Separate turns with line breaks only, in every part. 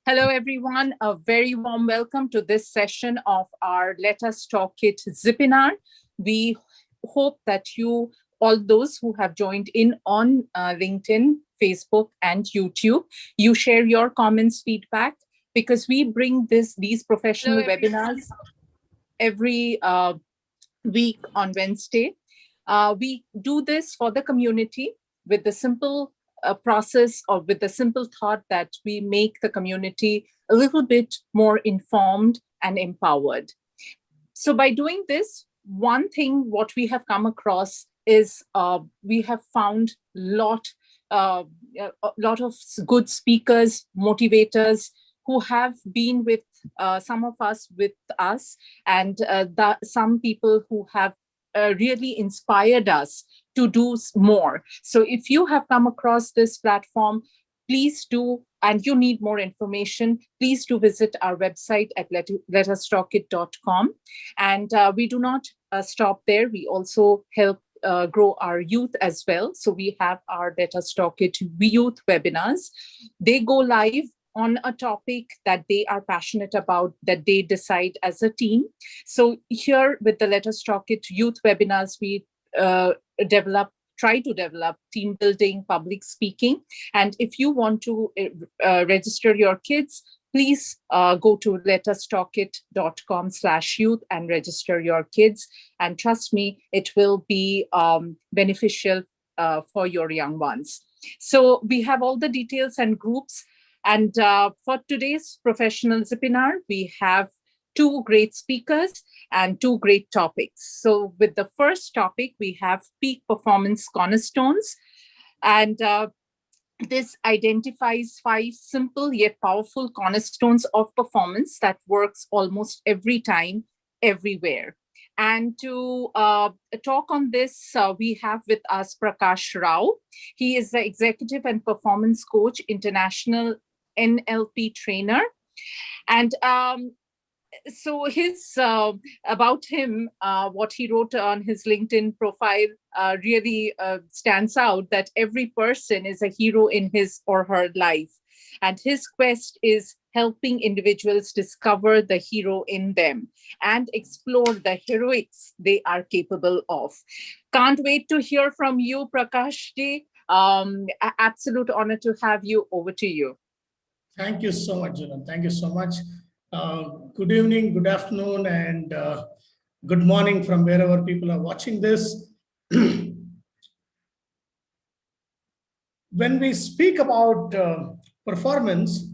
Hello, everyone. A very warm welcome to this session of our Let Us Talk It ZIPINAR. We hope that you, all those who have joined in on LinkedIn, Facebook, and YouTube, you share your comments, feedback, because we bring these professional webinars every week on Wednesday. We do this for the community with the simple process or with the simple thought that we make the community a little bit more informed and empowered. So by doing this, one thing what we have come across is we have found a lot of good speakers, motivators who have been with some of us with us, and some people who have really inspired us to do more. So if you have come across this platform, please do, and you need more information, please do visit our website at letustalkit.com. And we do not stop there. We also help grow our youth as well. So we have our Let Us Talk It youth webinars. They go live on a topic that they are passionate about, that they decide as a team. So here with the Let Us Talk It youth webinars, we try to develop team building, public speaking. And if you want to register your kids, please go to letustalkit.com/youth and register your kids. And trust me, it will be beneficial for your young ones. So we have all the details and groups. And for today's professional ZIPINAR, we have two great speakers and two great topics. So with the first topic, we have Peak Performance Cornerstones. And this identifies 5 simple yet powerful cornerstones of performance that works almost every time, everywhere. And to talk on this, we have with us Prakash Rao. He is the Executive and Performance Coach, International NLP trainer. And so about him, what he wrote on his LinkedIn profile really stands out, that every person is a hero in his or her life. And his quest is helping individuals discover the hero in them and explore the heroics they are capable of. Can't wait to hear from you, Prakash ji. Absolute honor to have you. Over to you.
Thank you so much, Junan. Thank you so much. Good evening, good afternoon, and good morning from wherever people are watching this. When we speak about performance,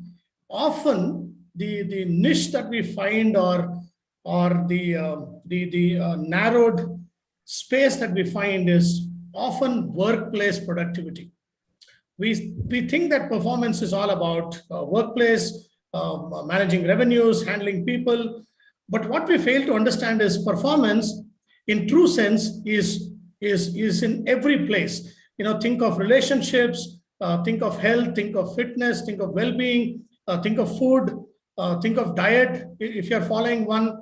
often the niche that we find or the narrowed space that we find is often workplace productivity. We think that performance is all about workplace, managing revenues, handling people. But what we fail to understand is performance in true sense is in every place. You know, think of relationships, think of health, think of fitness, think of well-being, think of food, think of diet. If you're following one,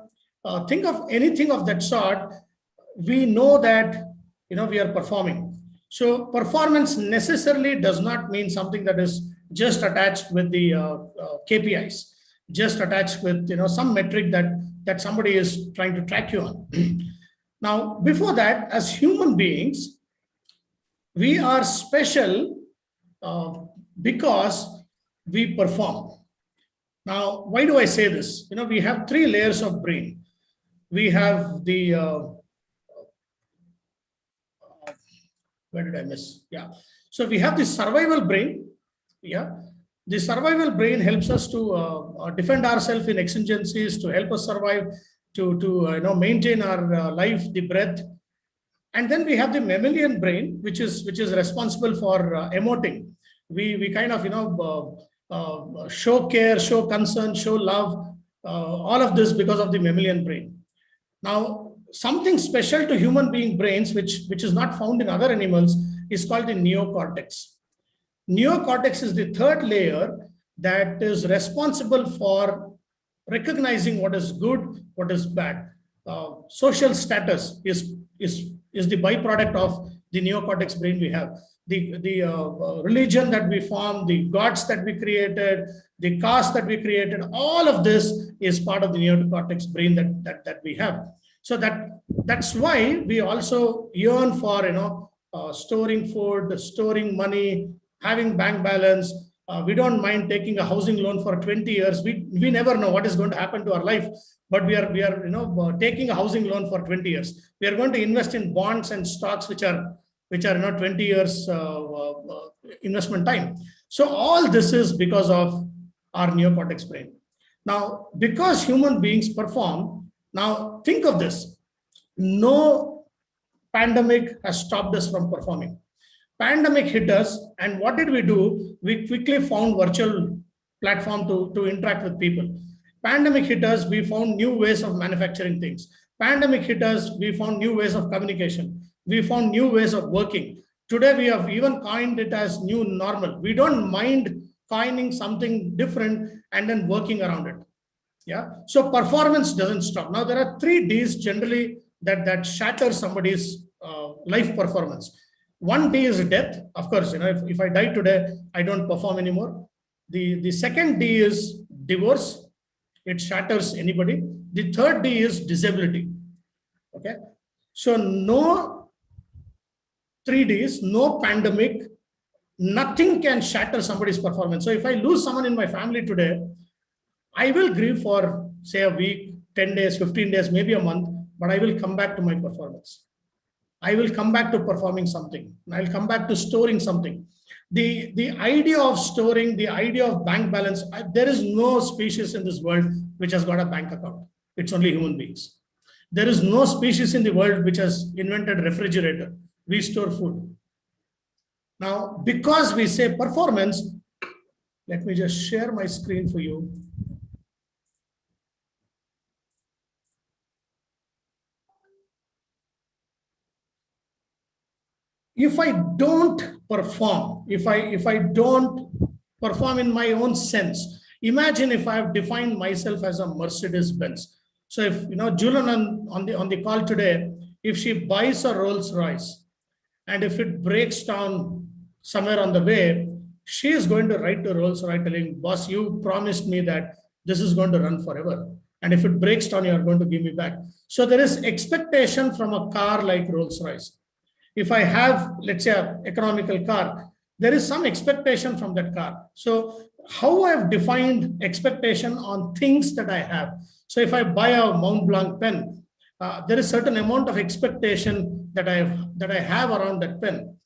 think of anything of that sort. We know that, you know, we are performing. So performance necessarily does not mean something that is just attached with the KPIs, just attached with, you know, some metric that somebody is trying to track you on. Now, before that, as human beings, we are special because we perform. Now, why do I say this? You know, we have 3 layers of brain. We have the where did I miss? Yeah. So we have the survival brain. Yeah. The survival brain helps us to defend ourselves in exigencies, to help us survive, to maintain our life, the breath. And then we have the mammalian brain, which is responsible for emoting. We kind of show care, show concern, show love, all of this because of the mammalian brain. Now, something special to human being brains, which is not found in other animals, is called the neocortex. Neocortex is the 3rd layer that is responsible for recognizing what is good, what is bad. Social status is the byproduct of the neocortex brain we have. religion that we formed, the gods that we created, the caste that we created, all of this is part of the neocortex brain that we have. So that's why we also yearn for, storing food, storing money, having bank balance. We don't mind taking a housing loan for 20 years. We never know what is going to happen to our life, but we are taking a housing loan for 20 years. We are going to invest in bonds and stocks which are 20 years investment time. So all this is because of our neocortex brain. Now, because human beings perform, now think of this: no pandemic has stopped us from performing. Pandemic hit us, and what did we do? We quickly found virtual platform to interact with people. Pandemic hit us, we found new ways of manufacturing things. Pandemic hit us, we found new ways of communication. We found new ways of working. Today, we have even coined it as new normal. We don't mind coining something different and then working around it. Yeah. So performance doesn't stop. Now, there are 3 Ds generally that shatter somebody's life performance. 1 D is death. Of course, if I die today, I don't perform anymore. The second D is divorce. It shatters anybody. The third D is disability. Okay. So no 3 Ds, no pandemic, nothing can shatter somebody's performance. So if I lose someone in my family today, I will grieve for, say, a week, 10 days, 15 days, maybe a month, but I will come back to my performance. I will come back to performing something. I'll come back to storing something. The idea of storing, the idea of bank balance, there is no species in this world which has got a bank account. It's only human beings. There is no species in the world which has invented refrigerator. We store food. Now, because we say performance, let me just share my screen for you. If I don't perform, if I don't perform in my own sense, imagine if I have defined myself as a Mercedes Benz. So if Julian on the call today, if she buys a Rolls Royce and if it breaks down somewhere on the way, she is going to write to Rolls Royce telling, boss, you promised me that this is going to run forever. And if it breaks down, you are going to give me back. So there is expectation from a car like Rolls Royce. If I have, let's say, an economical car, there is some expectation from that car. So how I have defined expectation on things that I have. So if I buy a Mont Blanc pen, there is certain amount of expectation that I have around that pen.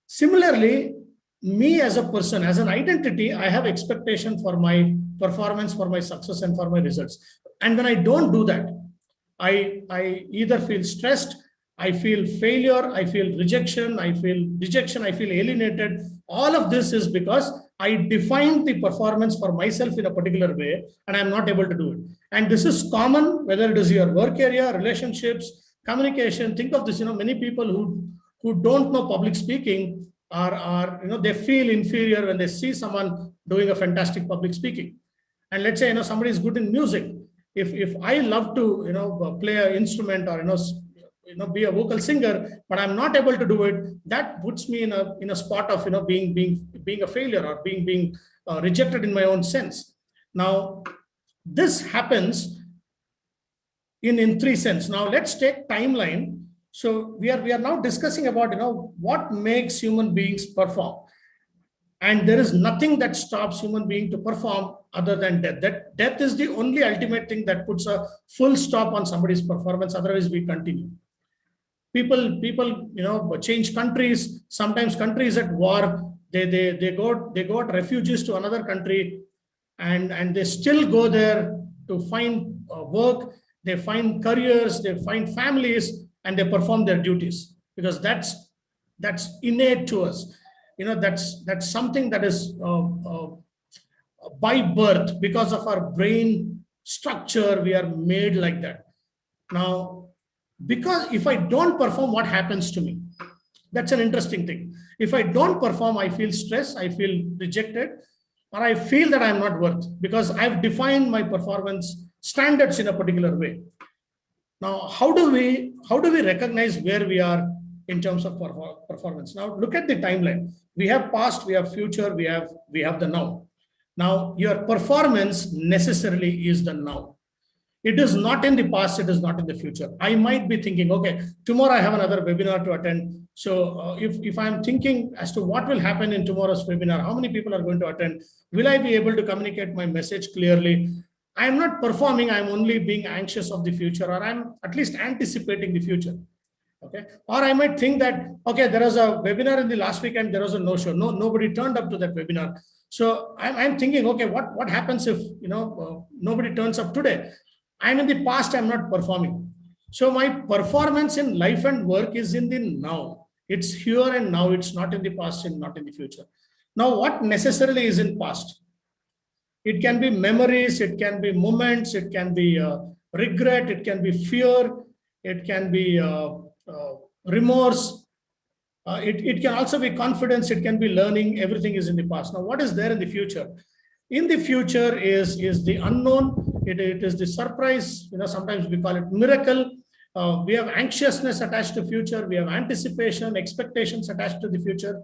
Similarly, me as a person, as an identity, I have expectation for my performance, for my success, and for my results. And when I don't do that, I either feel stressed, I feel failure, I feel rejection, I feel alienated. All of this is because I defined the performance for myself in a particular way and I'm not able to do it. And this is common, whether it is your work area, relationships, communication. Think of this, many people who don't know public speaking are they feel inferior when they see someone doing a fantastic public speaking. And let's say, somebody is good in music. If I love to, play an instrument or, be a vocal singer, but I'm not able to do it, that puts me in a spot of being a failure or being rejected in my own sense. Now, this happens in 3 senses. Now let's take timeline. So we are now discussing about what makes human beings perform, and there is nothing that stops human being to perform other than death. Death is the only ultimate thing that puts a full stop on somebody's performance. Otherwise, we continue. People, change countries. Sometimes countries at war, they got refugees to another country, and they still go there to find work. They find careers, they find families, and they perform their duties because that's innate to us. That's something that is by birth. Because of our brain structure, we are made like that. Now, because if I don't perform, what happens to me? That's an interesting thing. If I don't perform, I feel stressed, I feel rejected, or I feel that I'm not worth, because I've defined my performance standards in a particular way. Now, how do we recognize where we are in terms of performance. Now, look at the timeline. We have past, we have future, we have the now. Now, your performance necessarily is the now. It is not in the past, it is not in the future. I might be thinking, okay, tomorrow I have another webinar to attend. So if I'm thinking as to what will happen in tomorrow's webinar, how many people are going to attend, will I be able to communicate my message clearly? I'm not performing, I'm only being anxious of the future, or I'm at least anticipating the future. Okay. Or I might think that, okay, there was a webinar in the last weekend, there was a no-show. Nobody turned up to that webinar. So I'm thinking, okay, what happens if nobody turns up today? I'm in the past, I'm not performing. So my performance in life and work is in the now. It's here and now. It's not in the past and not in the future. Now, what necessarily is in past? It can be memories, it can be moments, it can be regret, it can be fear, it can be remorse. It can also be confidence, it can be learning. Everything is in the past. Now, what is there in the future? In the future is the unknown. It is the surprise. Sometimes we call it miracle. We have anxiousness attached to future. We have anticipation, expectations attached to the future.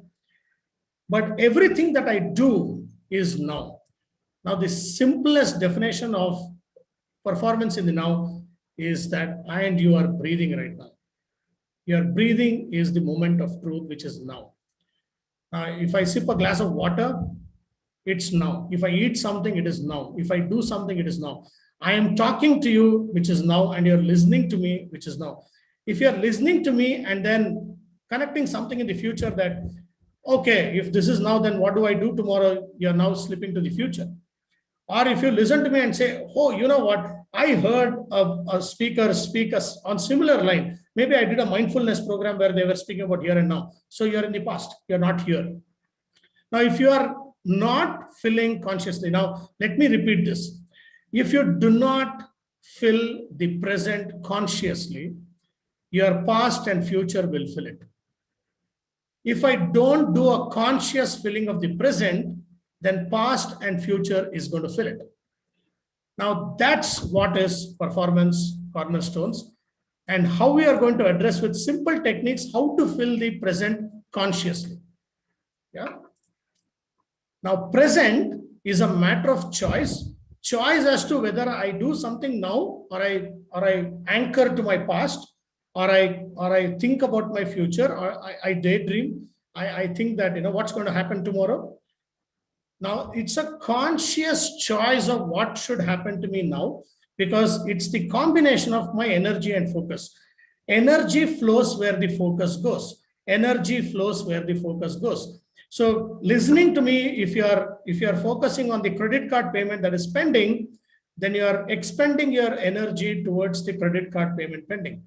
But everything that I do is now. Now, the simplest definition of performance in the now is that I and you are breathing right now. Your breathing is the moment of truth, which is now. If I sip a glass of water, it's now. If I eat something, it is now. If I do something, it is now. I am talking to you, which is now, and you're listening to me, which is now. If you're listening to me and then connecting something in the future that, okay, if this is now, then what do I do tomorrow? You're now slipping to the future. Or if you listen to me and say, oh, you know what? I heard a speaker speak on similar line. Maybe I did a mindfulness program where they were speaking about here and now. So you're in the past. You're not here. Now, if you are not filling consciously, now let me repeat this. If you do not fill the present consciously, your past and future will fill it. If I don't do a conscious filling of the present, then past and future is going to fill it. Now, that's what is Performance Cornerstones, and how we are going to address with simple techniques how to fill the present consciously. Yeah. Now, present is a matter of choice as to whether I do something now, or I anchor to my past, or I think about my future, or I daydream. I think that what's going to happen tomorrow. Now, it's a conscious choice of what should happen to me now, because it's the combination of my energy and focus. Energy flows where the focus goes. Energy flows where the focus goes. So listening to me, if you are focusing on the credit card payment that is pending, then you are expending your energy towards the credit card payment pending.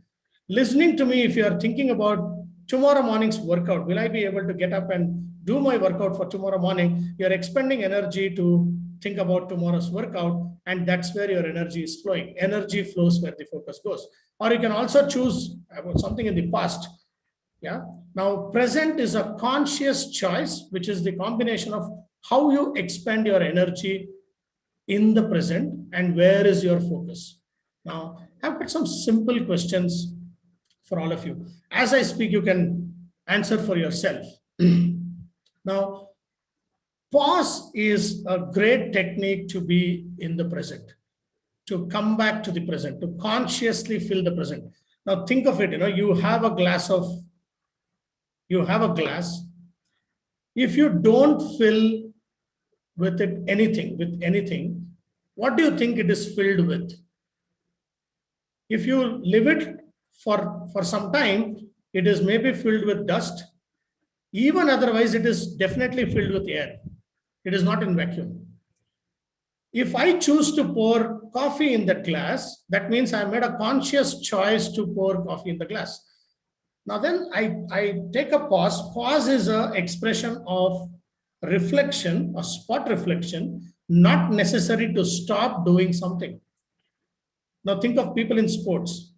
Listening to me, if you are thinking about tomorrow morning's workout, will I be able to get up and do my workout for tomorrow morning? You're expending energy to think about tomorrow's workout, and that's where your energy is flowing. Energy flows where the focus goes. Or you can also choose about something in the past. Yeah. Now, present is a conscious choice, which is the combination of how you expend your energy in the present and where is your focus. Now, I've got some simple questions for all of you. As I speak, you can answer for yourself. Now, pause is a great technique to be in the present, to come back to the present, to consciously fill the present. Now, think of it, you have a glass. If you don't fill with anything, what do you think it is filled with? If you leave it for some time, it is maybe filled with dust. Even otherwise, it is definitely filled with air. It is not in vacuum. If I choose to pour coffee in that glass, that means I made a conscious choice to pour coffee in the glass. Now then I take a pause. Pause is an expression of reflection, a spot reflection, not necessary to stop doing something. Now think of people in sports.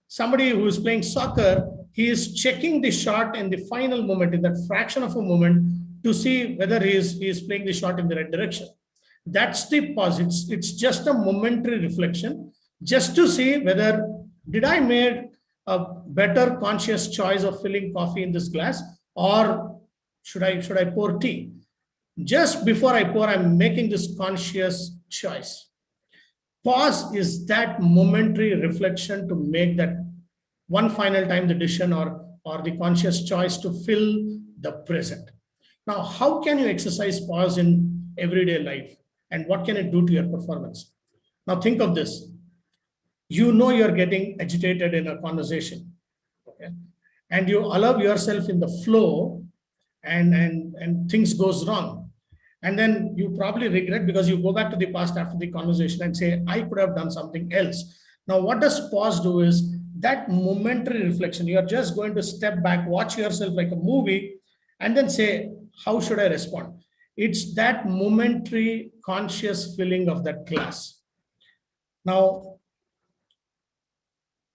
Somebody who is playing soccer, he is checking the shot in the final moment, in that fraction of a moment, to see whether he is playing the shot in the right direction. That's the pause. It's just a momentary reflection, just to see whether did I made a better conscious choice of filling coffee in this glass, or should I pour tea? Just before I pour, I'm making this conscious choice. Pause is that momentary reflection to make that one final time the decision or the conscious choice to fill the present. Now, how can you exercise pause in everyday life? And what can it do to your performance? Now, think of this. You know you're getting agitated in a conversation, okay? And you allow yourself in the flow, and things goes wrong. And then you probably regret because you go back to the past after the conversation and say, I could have done something else. Now, what does pause do is that momentary reflection. You are just going to step back, watch yourself like a movie, and then say, how should I respond? It's that momentary conscious filling of that glass. Now,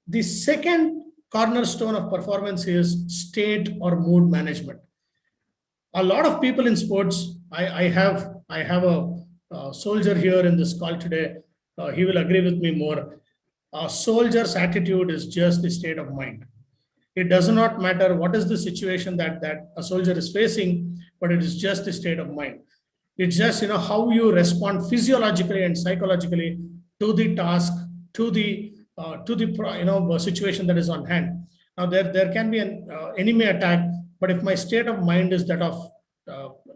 the second cornerstone of performance is state or mood management. A lot of people in sports, I have a soldier here in this call today. He will agree with me more. A soldier's attitude is just the state of mind. It does not matter what is the situation that a soldier is facing, but it is just the state of mind. It's just how you respond physiologically and psychologically to the task, to the situation that is on hand. Now there can be an enemy attack, but if my state of mind is that of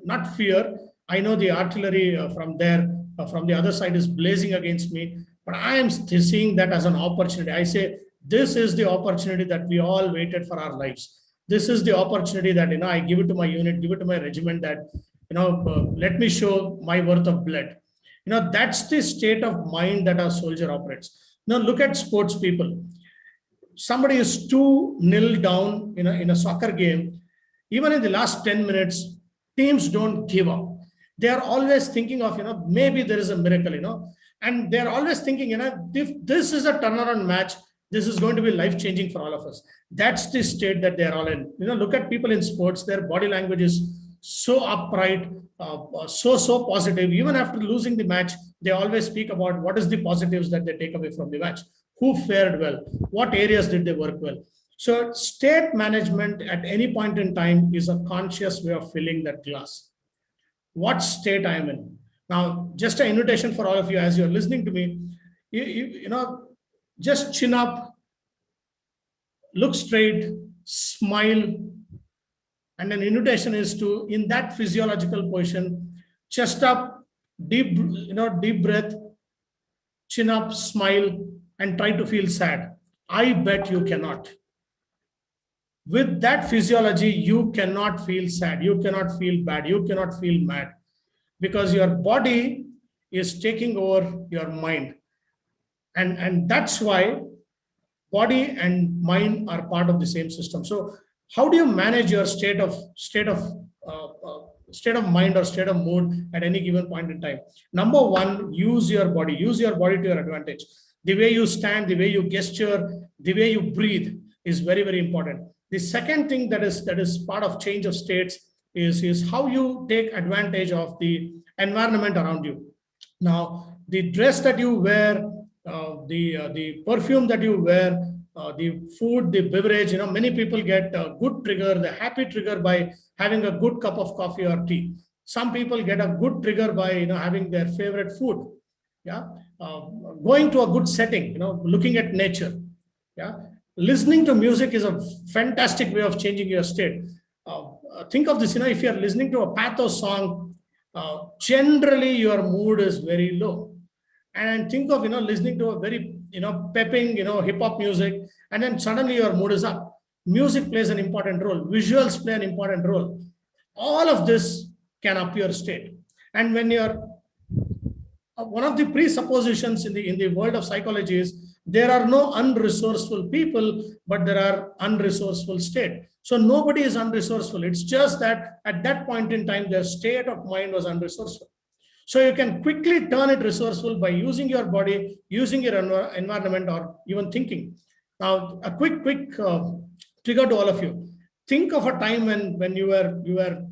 not fear, I know the artillery from the other side is blazing against me, but I am seeing that as an opportunity. I say, this is the opportunity that we all waited for our lives. This is the opportunity that I give it to my unit, give it to my regiment, that let me show my worth of blood. That's the state of mind that our soldier operates. Now look at sports people. Somebody is 2-0 down in a soccer game. Even in the last 10 minutes, teams don't give up. They are always thinking of, maybe there is a miracle, and they're always thinking, if this is a turnaround match, this is going to be life-changing for all of us. That's the state that they're all in. Look at people in sports, their body language is so upright, so positive. Even after losing the match, they always speak about what is the positives that they take away from the match. Who fared well? What areas did they work well? So state management at any point in time is a conscious way of filling that glass. What state I am in. Now, just an invitation for all of you as you're listening to me, just chin up, look straight, smile, and an invitation is to, in that physiological position, chest up, deep breath, chin up, smile, and try to feel sad. I bet you cannot. With that physiology, you cannot feel sad, you cannot feel bad, you cannot feel mad, because your body is taking over your mind. And that's why body and mind are part of the same system. So how do you manage your state of mind or state of mood at any given point in time? Number one, use your body to your advantage. The way you stand, the way you gesture, the way you breathe is very, very important. The second thing that is part of change of states is how you take advantage of the environment around you. Now, the dress that you wear, the perfume that you wear, the food, the beverage, many people get a good trigger, the happy trigger by having a good cup of coffee or tea. Some people get a good trigger by having their favorite food. Yeah, going to a good setting, looking at nature. Yeah, listening to music is a fantastic way of changing your state. Think of this, if you're listening to a pathos song, generally your mood is very low. And think of, listening to a very, pepping, hip hop music, and then suddenly your mood is up. Music plays an important role. Visuals play an important role. All of this can up your state. And when you're, one of the presuppositions in the world of psychology is there are no unresourceful people, but there are unresourceful state. So nobody is unresourceful. It's just that at that point in time, their state of mind was unresourceful. So you can quickly turn it resourceful by using your body, using your environment, or even thinking. Now, a quick trigger to all of you. Think of a time when you were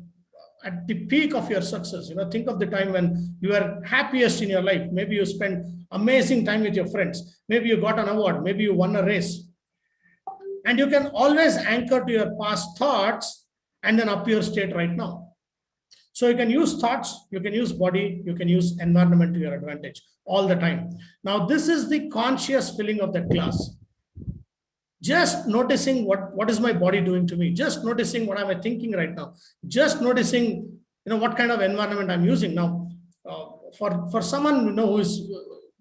at the peak of your success. Think of the time when you were happiest in your life. Maybe you spent amazing time with your friends. Maybe you got an award. Maybe you won a race. And you can always anchor to your past thoughts and then up your state right now. So you can use thoughts, you can use body, you can use environment to your advantage all the time. Now, this is the conscious filling of that glass. Just noticing what is my body doing to me, just noticing what am I thinking right now, just noticing what kind of environment I'm using now. For someone who is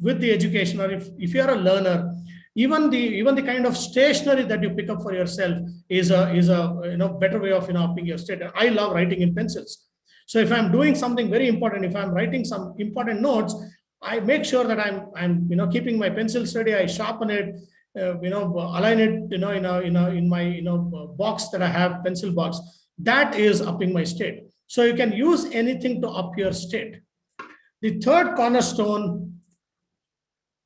with the education, or if you're a learner, even the kind of stationery that you pick up for yourself is a better way of upping your state. I love writing in pencils. So if I'm doing something very important, if I'm writing some important notes, I make sure that I'm keeping my pencil steady. I sharpen it, align it, in my box that I have, pencil box. That is upping my state. So you can use anything to up your state. The third cornerstone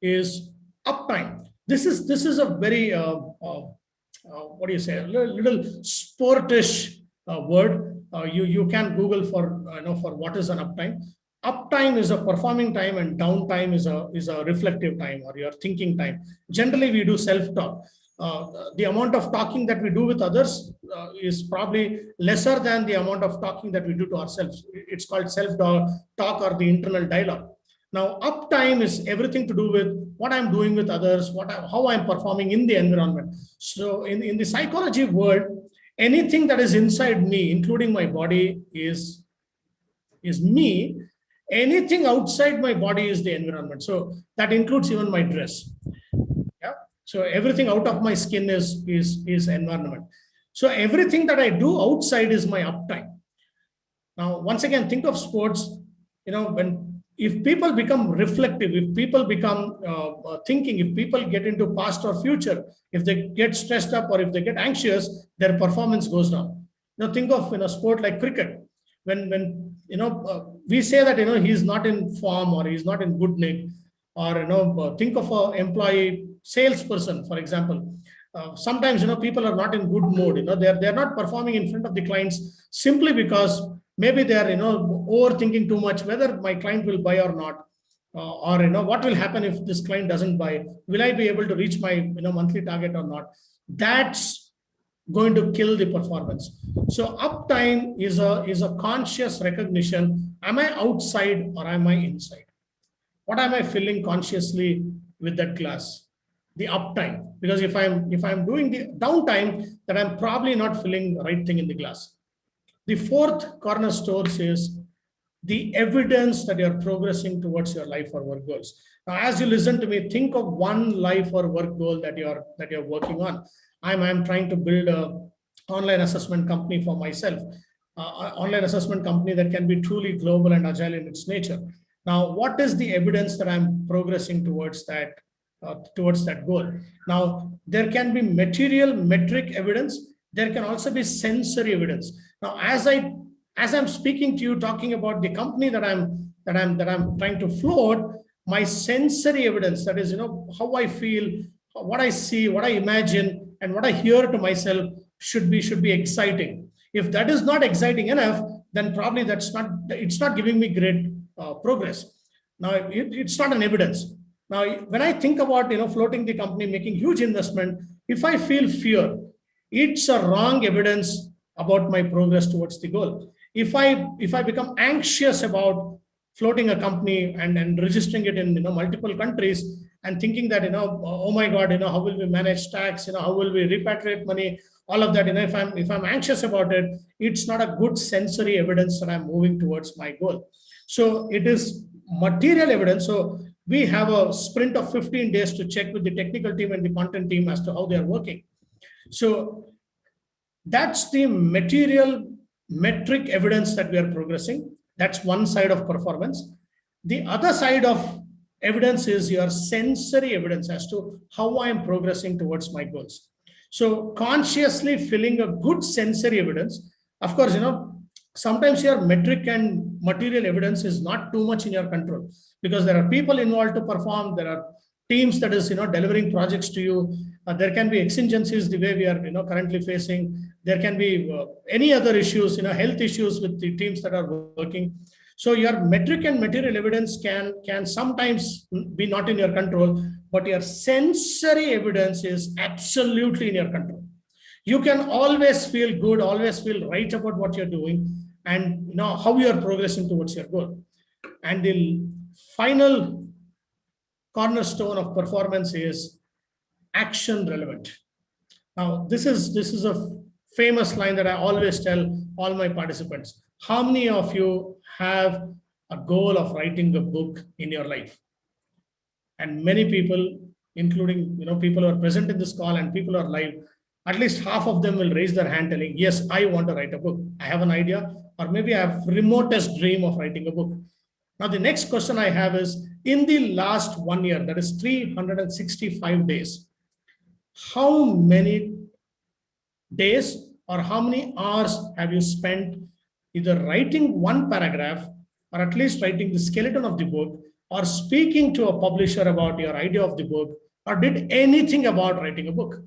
is uptime. This is a very what do you say? A little sportish word. You can Google for what is an uptime. Uptime is a performing time, and downtime is a reflective time, or your thinking time. Generally, we do self-talk. The amount of talking that we do with others is probably lesser than the amount of talking that we do to ourselves. It's called self-talk or the internal dialogue. Now, uptime is everything to do with what I'm doing with others, how I'm performing in the environment. So in the psychology world, anything that is inside me, including my body, is me. Anything outside my body is the environment. So that includes even my dress. Yeah. So everything out of my skin is environment. So everything that I do outside is my uptime. Now, once again, think of sports. If people become reflective, if people become thinking, if people get into past or future, if they get stressed up or if they get anxious, their performance goes down. Think of a sport like cricket. When we say that he's not in form, or he's not in good nick, or think of an employee salesperson, for example. Sometimes people are not in good mood. They're not performing in front of the clients simply because maybe they are overthinking too much whether my client will buy or not, or what will happen if this client doesn't buy. Will I be able to reach my monthly target or not? That's going to kill the performance. So uptime is a conscious recognition. Am I outside or am I inside? What am I filling consciously with that glass? The uptime. Because if I'm doing the downtime, then I'm probably not filling the right thing in the glass. The fourth cornerstone is the evidence that you're progressing towards your life or work goals. Now, as you listen to me, think of one life or work goal that you're working on. I'm trying to build an online assessment company for myself, an online assessment company that can be truly global and agile in its nature. Now, what is the evidence that I'm progressing towards that goal? Now, there can be material metric evidence. There can also be sensory evidence. Now, as I'm speaking to you, talking about the company that I'm trying to float, my sensory evidence, that is, how I feel, what I see, what I imagine, and what I hear to myself should be exciting. If that is not exciting enough, then probably it's not giving me great progress. Now, it's not an evidence. Now, when I think about floating the company, making huge investment, if I feel fear, it's a wrong evidence about my progress towards the goal. If I become anxious about floating a company and registering it in multiple countries, and thinking that oh my God, how will we manage tax, how will we repatriate money, all of that, if I'm anxious about it, it's not a good sensory evidence that I'm moving towards my goal. So it is material evidence. So we have a sprint of 15 days to check with the technical team and the content team as to how they are working. So that's the material metric evidence that we are progressing. That's one side of performance. The other side of evidence is your sensory evidence as to how I am progressing towards my goals. So consciously filling a good sensory evidence. Of course, sometimes your metric and material evidence is not too much in your control, because there are people involved to perform. There are teams that is delivering projects to you. There can be exigencies the way we are currently facing. There can be any other issues, health issues with the teams that are working. So your metric and material evidence can sometimes be not in your control, but your sensory evidence is absolutely in your control. You can always feel good, always feel right about what you're doing, and how you are progressing towards your goal. And the final cornerstone of performance is action relevant. Now, this is a famous line that I always tell all my participants. How many of you have a goal of writing a book in your life? And many people, including people who are present in this call and people who are live, at least half of them will raise their hand telling, yes, I want to write a book. I have an idea, or maybe I have remotest dream of writing a book. Now, the next question I have is, in the last 1 year, that is 365 days, how many days or how many hours have you spent either writing one paragraph, or at least writing the skeleton of the book, or speaking to a publisher about your idea of the book, or did anything about writing a book?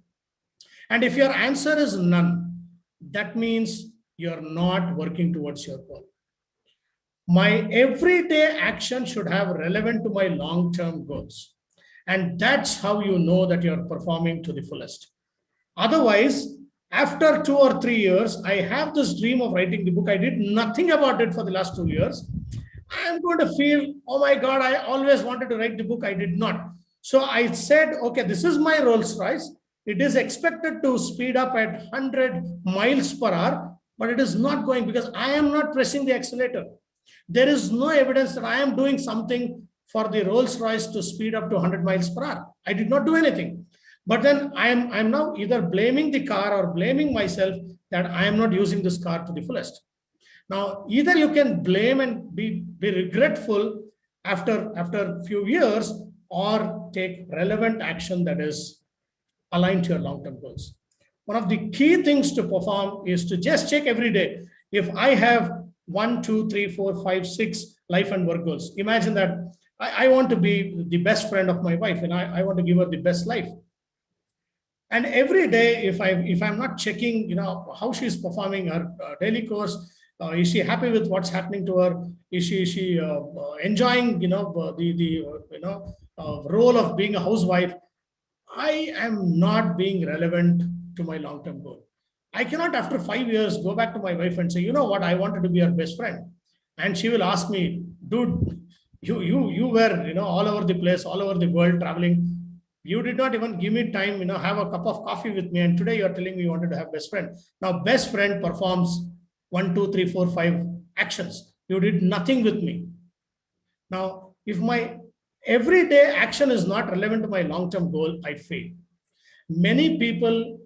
And if your answer is none, that means you're not working towards your goal. My everyday action should have relevant to my long-term goals. And that's how you know that you're performing to the fullest. Otherwise, after 2 or 3 years, I have this dream of writing the book. I did nothing about it for the last 2 years. I'm going to feel, oh my God, I always wanted to write the book. I did not. So I said, okay, this is my Rolls Royce. It is expected to speed up at 100 miles per hour, but it is not going because I am not pressing the accelerator. There is no evidence that I am doing something for the Rolls Royce to speed up to 100 miles per hour. I did not do anything. But then I'm now either blaming the car or blaming myself that I am not using this car to the fullest. Now, either you can blame and be regretful after a few years, or take relevant action that is aligned to your long-term goals. One of the key things to perform is to just check every day. If I have 1, 2, 3, 4, 5, 6 life and work goals, imagine that I want to be the best friend of my wife, and I want to give her the best life. And every day, if I'm not checking, how she's performing her daily course, is she happy with what's happening to her? Is she enjoying, the role of being a housewife? I am not being relevant to my long-term goal. I cannot, after 5 years, go back to my wife and say, you know what, I wanted to be her best friend, and she will ask me, dude, you were all over the place, all over the world traveling. You did not even give me time, have a cup of coffee with me. And today you're telling me you wanted to have best friend. Now, best friend performs 1, 2, 3, 4, 5 actions. You did nothing with me. Now, if my everyday action is not relevant to my long-term goal, I fail. Many people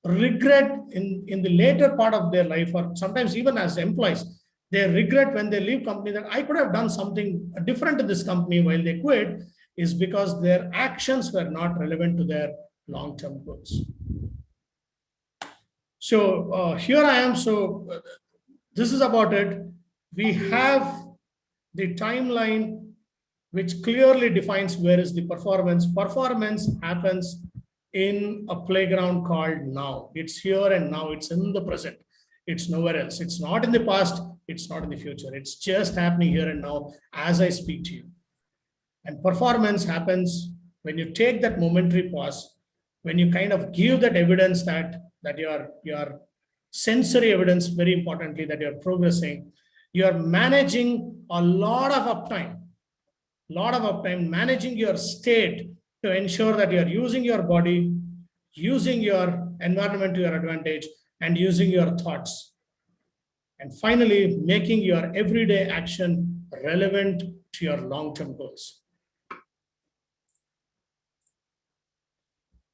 regret in the later part of their life, or sometimes even as employees, they regret when they leave company that I could have done something different in this company while they quit, is because their actions were not relevant to their long-term goals. So here I am. So this is about it. We have the timeline which clearly defines where is the performance. Performance happens in a playground called now. It's here and now. It's in the present. It's nowhere else. It's not in the past. It's not in the future. It's just happening here and now as I speak to you. And performance happens when you take that momentary pause, when you kind of give that evidence that your sensory evidence, very importantly, that you're progressing. You're managing a lot of uptime, managing your state to ensure that you're using your body, using your environment to your advantage, and using your thoughts. And finally, making your everyday action relevant to your long-term goals.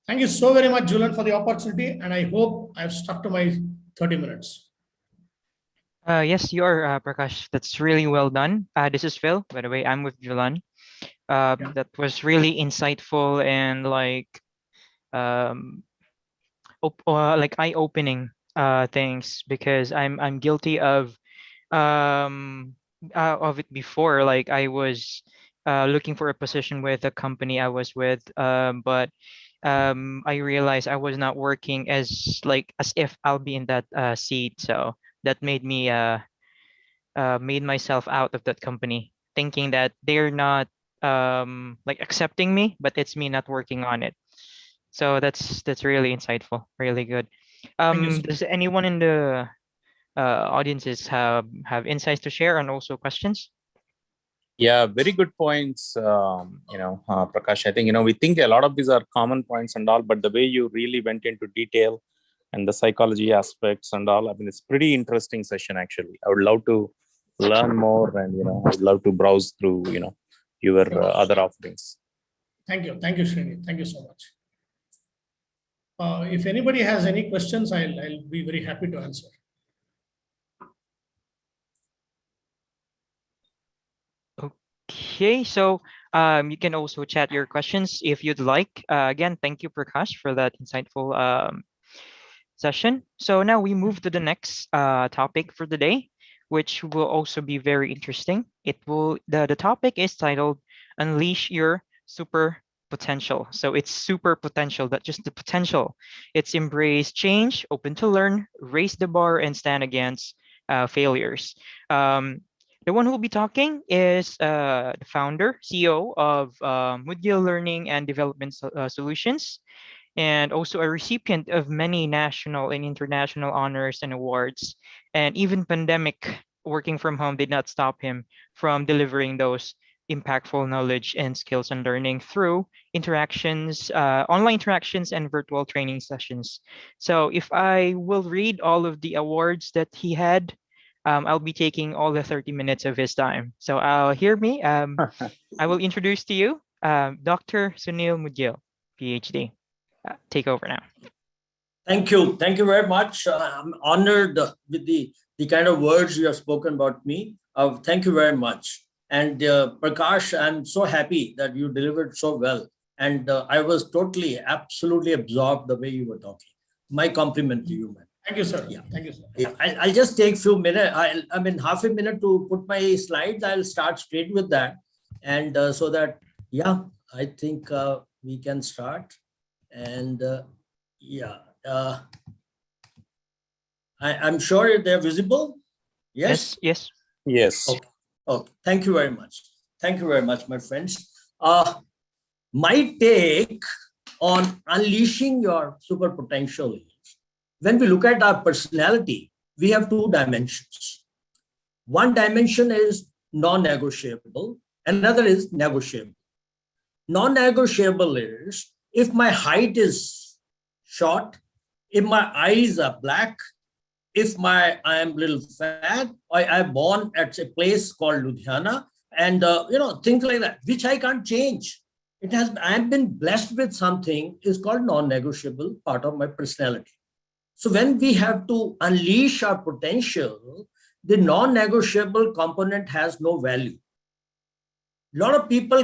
Thank you so very much, Julian, for the opportunity, and I hope I've stuck to my 30 minutes.
Yes, you are, Prakash. That's really well done. This is Phil, by the way. I'm with Julan. That was really insightful and um, eye-opening things, because I'm guilty of it before. Like, I was looking for a position with a company I was with, but I realized I was not working as if I'll be in that seat. So that made myself out of that company, thinking that they're not accepting me, but it's me not working on it. So that's really insightful, really good.
Thank you, sir.
Does anyone in the audiences have insights to share and also questions?
Yeah, very good points. Prakash, I think, we think a lot of these are common points and all, but the way you really went into detail and the psychology aspects and all, I mean, it's pretty interesting session, actually. I would love to learn more and, I would love to browse through, your other offerings.
Thank you, Srini. Thank you so much. If anybody has any questions, I'll be very happy to answer.
Okay, so you can also chat your questions if you'd like. Again, thank you, Prakash, for that insightful session. So now we move to the next topic for the day, which will also be very interesting. The topic is titled "Unleash Your Super Potential." So it's super potential, not just the potential. It's embrace change, open to learn, raise the bar, and stand against failures. The one who will be talking is the founder, CEO of Moudgil Learning and Development Solutions, and also a recipient of many national and international honors and awards. And even pandemic working from home did not stop him from delivering those impactful knowledge and skills and learning through interactions, online interactions and virtual training sessions. So if I will read all of the awards that he had, I'll be taking all the 30 minutes of his time. So hear me. I will introduce to you Dr. Sunil Moudgil, PhD. Take over now.
Thank you. Thank you very much. I'm honored with the kind of words you have spoken about me. Thank you very much. And Prakash, I'm so happy that you delivered so well. And I was absolutely absorbed the way you were talking. My compliment to you, man.
Thank you, sir.
Yeah.
Thank you, sir.
Yeah. I'll just take a few minutes. I mean, half a minute to put my slides. I'll start straight with that. And so that, yeah, I think we can start. And I'm sure they're visible. Yes?
Yes.
Yes.
Okay. Okay. Thank you very much. Thank you very much, my friends. My take on unleashing your super potential is, when we look at our personality, we have two dimensions. One dimension is non-negotiable, another is negotiable. Non-negotiable is, if my height is short, if my eyes are black, if I am a little fat, I'm born at a place called Ludhiana, and things like that, which I can't change. I've been blessed with something is called non-negotiable part of my personality. So when we have to unleash our potential, the non-negotiable component has no value. A lot of people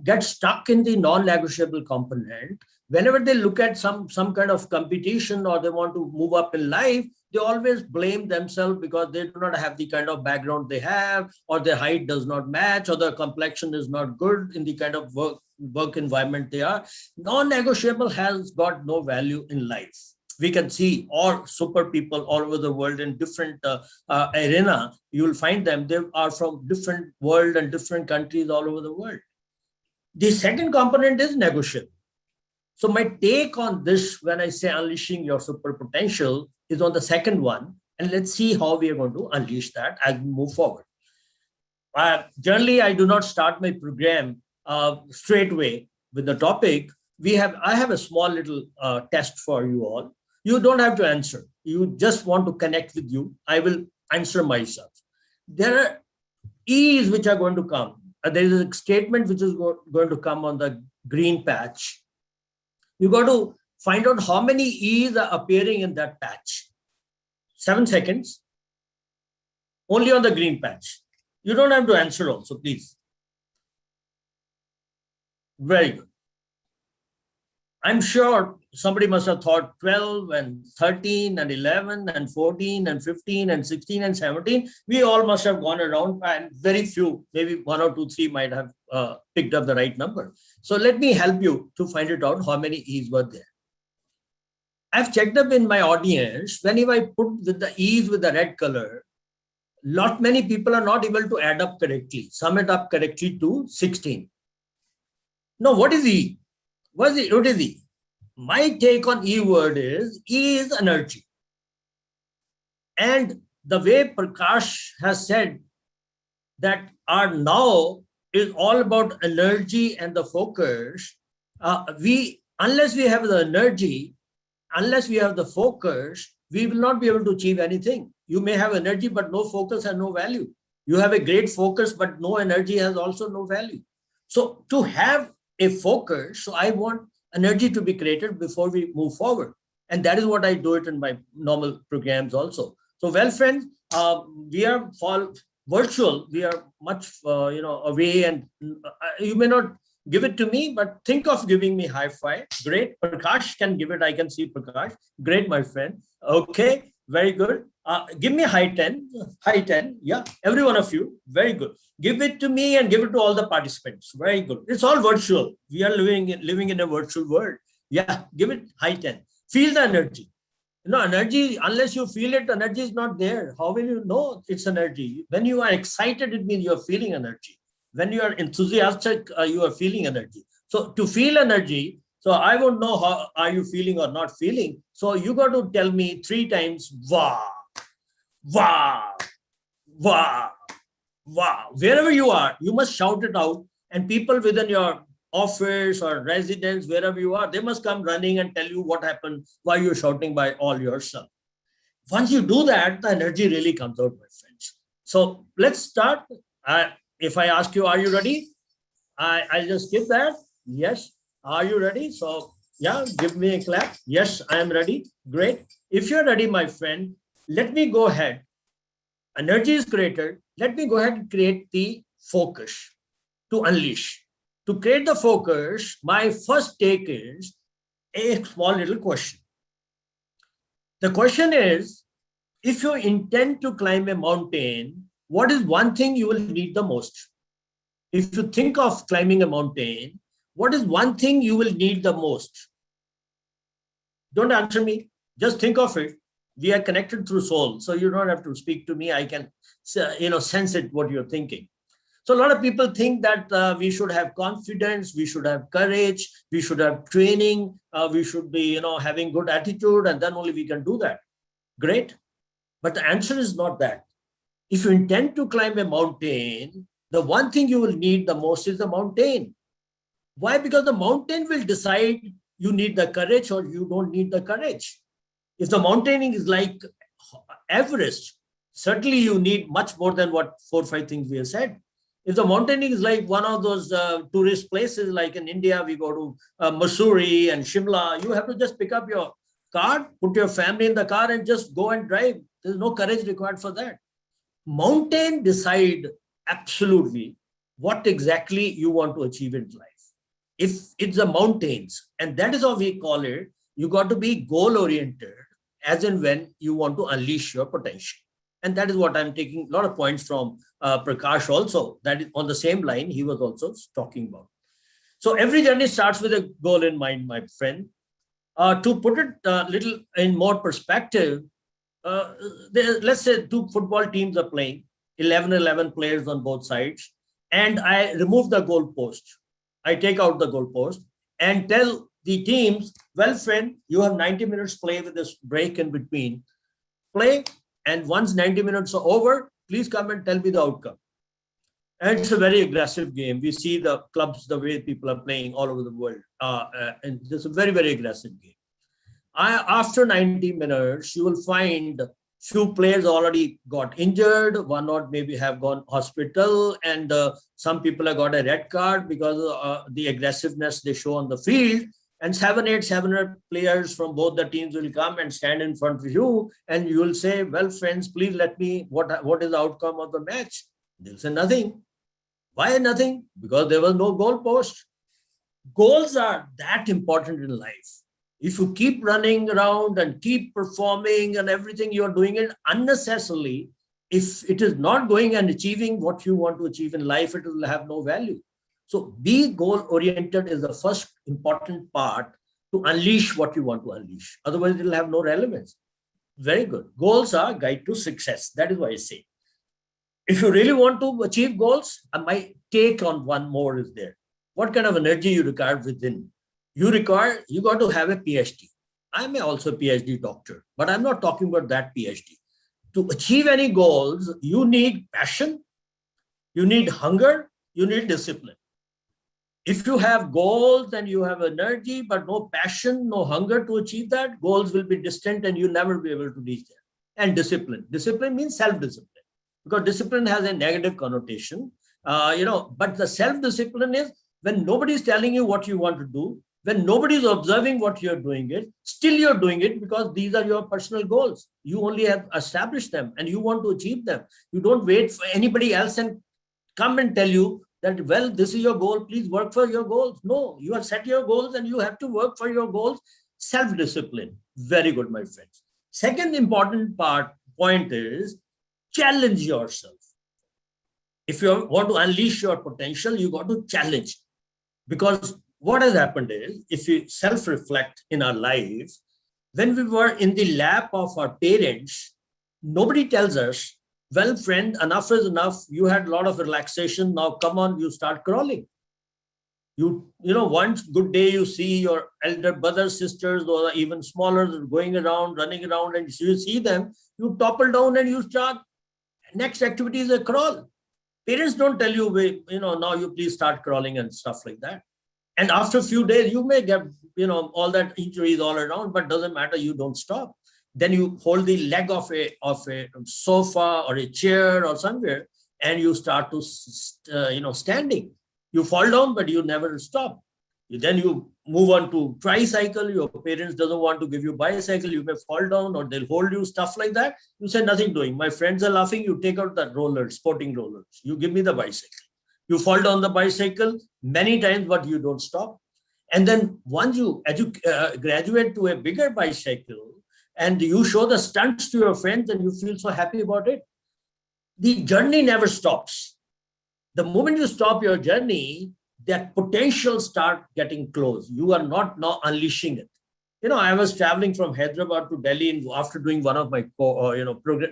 get stuck in the non-negotiable component. Whenever they look at some kind of competition or they want to move up in life, they always blame themselves because they do not have the kind of background they have, or their height does not match, or their complexion is not good in the kind of work environment they are. Non-negotiable has got no value in life. We can see all super people all over the world in different arena. You will find them. They are from different world and different countries all over the world. The second component is negotiable. So my take on this, when I say unleashing your super potential, is on the second one. And let's see how we are going to unleash that as we move forward. Generally, I do not start my program straight away with the topic. I have a small little test for you all. You don't have to answer. You just want to connect with you. I will answer myself. There are E's which are going to come. There is a statement which is going to come on the green patch. You got to find out how many E's are appearing in that patch. 7 seconds. Only on the green patch. You don't have to answer also, please. Very good. I'm sure somebody must have thought 12 and 13 and 11 and 14 and 15 and 16 and 17. We all must have gone around, and very few, maybe 1 or 2, 3 might have picked up the right number. So let me help you to find it out how many E's were there. I've checked up in my audience. When if I put with the E's with the red color, many people are not able to add up correctly. Sum it up correctly to 16. Now, what is E? What is E? My take on E word is E is energy. And the way Prakash has said that our now is all about energy and the focus. Unless we have the energy, unless we have the focus, we will not be able to achieve anything. You may have energy, but no focus and no value. You have a great focus, but no energy has also no value. So to have a focus, so I want energy to be created before we move forward. And that is what I do it in my normal programs also. So, well, friends, we are virtual. We are much, away, and you may not give it to me, but think of giving me high five. Great. Prakash can give it. I can see Prakash. Great, my friend. Okay, very good. Give me high 10. High 10. Yeah, every one of you. Very good. Give it to me and give it to all the participants. Very good. It's all virtual. We are living in a virtual world. Yeah, give it high 10. Feel the energy. Energy, unless you feel it, energy is not there. How will you know it's energy? When you are excited, it means you're feeling energy. When you are enthusiastic, you are feeling energy. So to feel energy, so I won't know how are you feeling or not feeling. So you got to tell me 3 times, wow, wow, wow, wow. Wherever you are, you must shout it out, and people within your office or residence, wherever you are, they must come running and tell you what happened, why you're shouting by all yourself. Once you do that, the energy really comes out, my friends. So let's start. If I ask you, are you ready? I'll just skip that. Yes. Are you ready? So yeah, give me a clap. Yes, I am ready. Great. If you're ready, my friend, let me go ahead. Energy is created. Let me go ahead and create the focus to unleash. To create the focus, my first take is a small little question. The question is, if you intend to climb a mountain, what is one thing you will need the most? If you think of climbing a mountain, what is one thing you will need the most? Don't answer me. Just think of it. We are connected through soul, so you don't have to speak to me. I can, sense it, what you're thinking. So a lot of people think that we should have confidence, we should have courage, we should have training, we should be, having good attitude, and then only we can do that. Great. But the answer is not that. If you intend to climb a mountain, the one thing you will need the most is the mountain. Why? Because the mountain will decide you need the courage or you don't need the courage. If the mountaining is like Everest, certainly you need much more than what 4 or 5 things we have said. If the mountaining is like one of those tourist places, like in India, we go to Mussoorie and Shimla, you have to just pick up your car, put your family in the car and just go and drive. There's no courage required for that. Mountain decide absolutely what exactly you want to achieve in life. If it's the mountains, and that is how we call it, you got to be goal-oriented as and when you want to unleash your potential. And that is what I'm taking a lot of points from Prakash also, that is on the same line he was also talking about. So every journey starts with a goal in mind, my friend. To put it a little in more perspective, let's say 2 football teams are playing, 11 players on both sides, and I remove the goalpost. I take out the goalpost and tell the teams, well, friend, you have 90 minutes play with this break in between. Play, and once 90 minutes are over, please come and tell me the outcome. And it's a very aggressive game. We see the clubs, the way people are playing all over the world. And it's a very, very aggressive game. After 90 minutes, you will find few players already got injured, one or maybe have gone hospital, and some people have got a red card because of the aggressiveness they show on the field. And 700 players from both the teams will come and stand in front of you, and you will say, well, friends, please let me, what is the outcome of the match? They'll say nothing. Why nothing? Because there was no goal post. Goals are that important in life. If you keep running around and keep performing and everything, you're doing it unnecessarily. If it is not going and achieving what you want to achieve in life, it will have no value. So be goal-oriented is the first important part to unleash what you want to unleash. Otherwise, it will have no relevance. Very good. Goals are guide to success. That is why I say. If you really want to achieve goals, my take on one more is there. What kind of energy you require within? you got to have a PhD. I am also a PhD doctor, but I'm not talking about that PhD. To achieve any goals, you need passion, you need hunger, you need discipline. If you have goals and you have energy, but no passion, no hunger to achieve that, goals will be distant and you'll never be able to reach there. And discipline. Discipline means self-discipline, because discipline has a negative connotation. But the self-discipline is when nobody's telling you what you want to do, when nobody's observing what you're doing it, still you're doing it because these are your personal goals. You only have established them and you want to achieve them. You don't wait for anybody else and come and tell you that, well, this is your goal, please work for your goals. No, you have set your goals and you have to work for your goals. Self-discipline. Very good, my friends. Second important point is challenge yourself. If you want to unleash your potential, you got to challenge. Because what has happened is, if we self-reflect in our lives, when we were in the lap of our parents, nobody tells us, well, friend, enough is enough. You had a lot of relaxation. Now come on, you start crawling. One good day you see your elder brothers, sisters, or even smaller going around, running around, and you see them, you topple down and you start. Next activity is a crawl. Parents don't tell you, now you please start crawling and stuff like that. And after a few days, you may get, all that injuries all around, but doesn't matter. You don't stop. Then you hold the leg of a sofa or a chair or somewhere, and you start to, standing. You fall down, but you never stop. Then you move on to tricycle. Your parents doesn't want to give you bicycle. You may fall down or they'll hold you, stuff like that. You say nothing doing. My friends are laughing. You take out that rollers, sporting rollers. You give me the bicycle. You fall down the bicycle many times, but you don't stop. And then once you graduate to a bigger bicycle and you show the stunts to your friends and you feel so happy about it, the journey never stops. The moment you stop your journey, that potential start getting close. You are not now unleashing it. I was traveling from Hyderabad to Delhi after doing one of my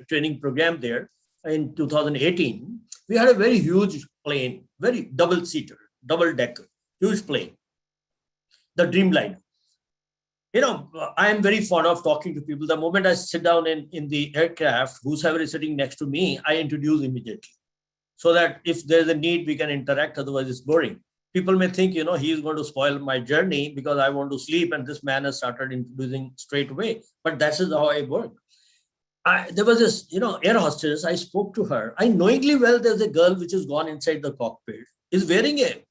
training program there in 2018. We had a very huge plane, very double-seater, double-decker, huge plane, the Dreamliner. I am very fond of talking to people. The moment I sit down in the aircraft, whosoever is sitting next to me, I introduce immediately, so that if there's a need, we can interact. Otherwise, it's boring. People may think, he's going to spoil my journey because I want to sleep, and this man has started introducing straight away. But that's how I work. There was this, air hostess. I spoke to her. I knowingly, there's a girl which has gone inside the cockpit, is wearing a,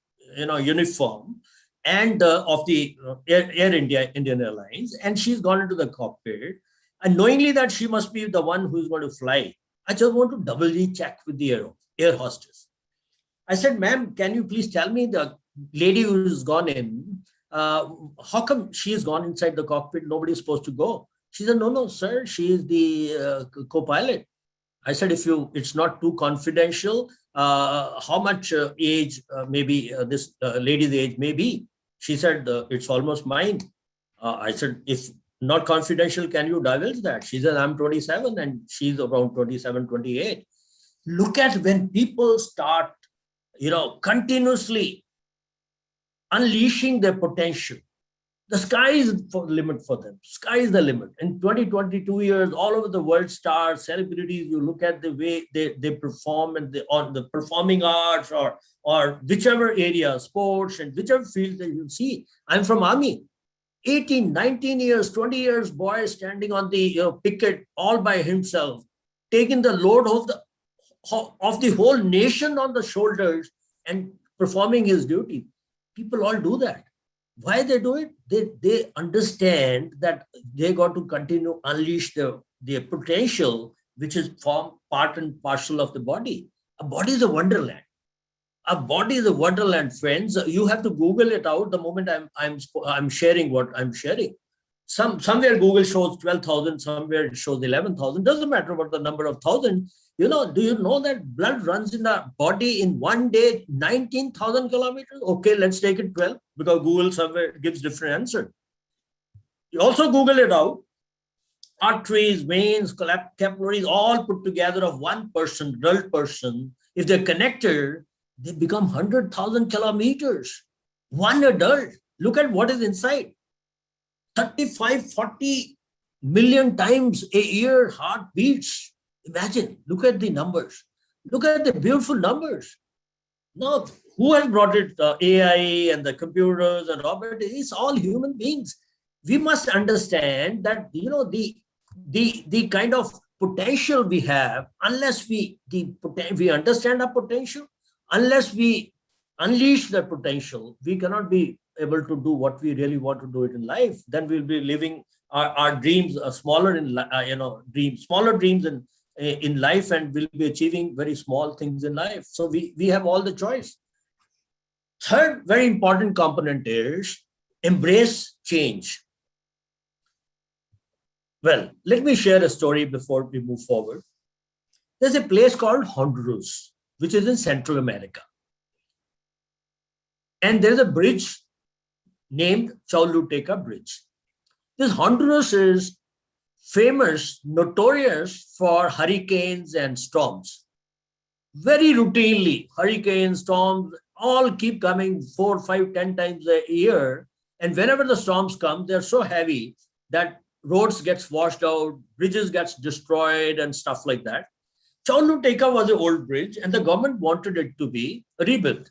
uniform and of the Air India, Indian Airlines, and she's gone into the cockpit. And knowingly that she must be the one who's going to fly, I just want to doubly check with the air hostess. I said, ma'am, can you please tell me the lady who's gone in, how come she's gone inside the cockpit? Nobody's supposed to go. She said, no, sir, she is the co-pilot. I said, it's not too confidential, how much age maybe this lady's age may be? She said, it's almost mine. I said, if not confidential, can you divulge that? She said, I'm 27 and she's around 27, 28. Look at when people start, continuously unleashing their potential. The sky is the limit for them. Sky is the limit. In 2022 years, all over the world, stars, celebrities, you look at the way they perform and on the performing arts or whichever area, sports and whichever field that you see. I'm from Army. 18, 19 years, 20 years, boy standing on the picket all by himself, taking the load of the whole nation on the shoulders and performing his duty. People all do that. Why they do it? They understand that they got to continue unleash their potential, which is part and parcel of the body. A body is a wonderland. A body is a wonderland, friends. You have to Google it out the moment I'm sharing what I'm sharing. Somewhere Google shows 12,000, somewhere it shows 11,000. Doesn't matter about the number of thousand. Do you know that blood runs in the body in one day 19,000 kilometers? Okay, let's take it 12 because Google somewhere gives different answer. You also Google it out. Arteries, veins, capillaries, all put together of one person, adult person. If they're connected, they become 100,000 kilometers. One adult. look at what is inside. 35, 40 million times a year heart beats. Imagine, look at the numbers. Look at the beautiful numbers. Now, who has brought it? AI and the computers and all, but it's all human beings. We must understand that, the kind of potential we have, unless we understand our potential, unless we unleash that potential, we cannot be able to do what we really want to do it in life. Then we'll be living our dreams, smaller dreams in life, and we'll be achieving very small things in life. So we have all the choice. Third very important component is embrace change. Well, let me share a story before we move forward. There's a place called Honduras, which is in Central America. And there's a bridge named Choluteca Bridge. This Honduras is famous, notorious for hurricanes and storms. Very routinely, hurricanes, storms, all keep coming 4, 5, 10 times a year. And whenever the storms come, they're so heavy that roads gets washed out, bridges gets destroyed and stuff like that. Choluteca was an old bridge and the government wanted it to be rebuilt.